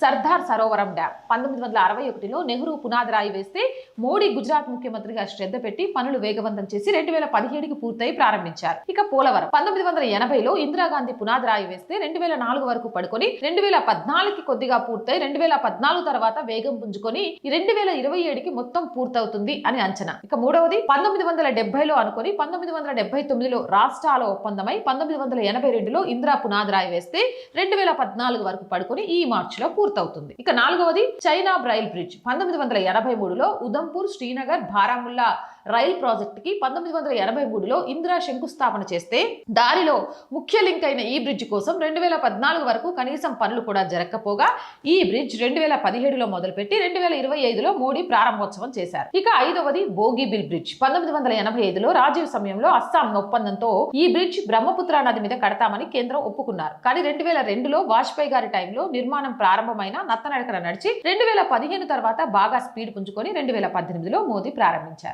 సర్దార్ సరోవరం dam 1961లో Nehru పునాది రాయి వేస్తే మోడీ గుజరాత్ ముఖ్యమంత్రిగా శ్రద్ధ పెట్టి పనులు వేగవంతం చేసి 2017కి పూర్తయి ప్రారంభించారు. ఇక పోలవరం 1980లో ఇందిరాగాంధీ పునాది రాయి వేస్తే 2004 వరకు పడుకొని 2014కి కొద్దిగా పూర్తయి 2014 తర్వాత వేగం పుంజుకొని 2027కి మొత్తం పూర్తవుతుంది అని అంచనా. ఇక మూడవది 1970లో అనుకొని 1979లో రాష్ట్రాల ఒప్పందమై 1982లో ఇందిరా పునాది రాయి వేస్తే 2014 వరకు పడుకొని ఈ మార్చిలో పూర్తవుతుంది. ఇక నాలుగవది చైనా బ్రైల్ బ్రిడ్జ్ 1983లో ఉదంపూర్, శ్రీనగర్, బారాముల్లా రైల్ ప్రాజెక్ట్ కి 1983లో ఇందిరా శంకుస్థాపన చేస్తే దారిలో ముఖ్య లింక్ అయిన ఈ బ్రిడ్జ్ కోసం 2014 వరకు కనీసం పనులు కూడా జరగకపోగా ఈ బ్రిడ్జ్ 2017లో మొదలుపెట్టి 2025లో మోడీ ప్రారంభోత్సవం చేశారు. ఇక ఐదవది బోగిబిల్ బ్రిడ్జ్ 1985లో రాజీవ్ సమయంలో అస్సాం ఒప్పందంతో ఈ బ్రిడ్జ్ బ్రహ్మపుత్ర నది మీద కడతామని కేంద్రం ఒప్పుకున్నారు. కానీ 2002లో వాజ్పేయి గారి టైంలో నిర్మాణం ప్రారంభమైన నత్తనడకన నడిచి 2015 తర్వాత బాగా స్పీడ్ పుంజుకొని 2018లో మోదీ ప్రారంభించారు.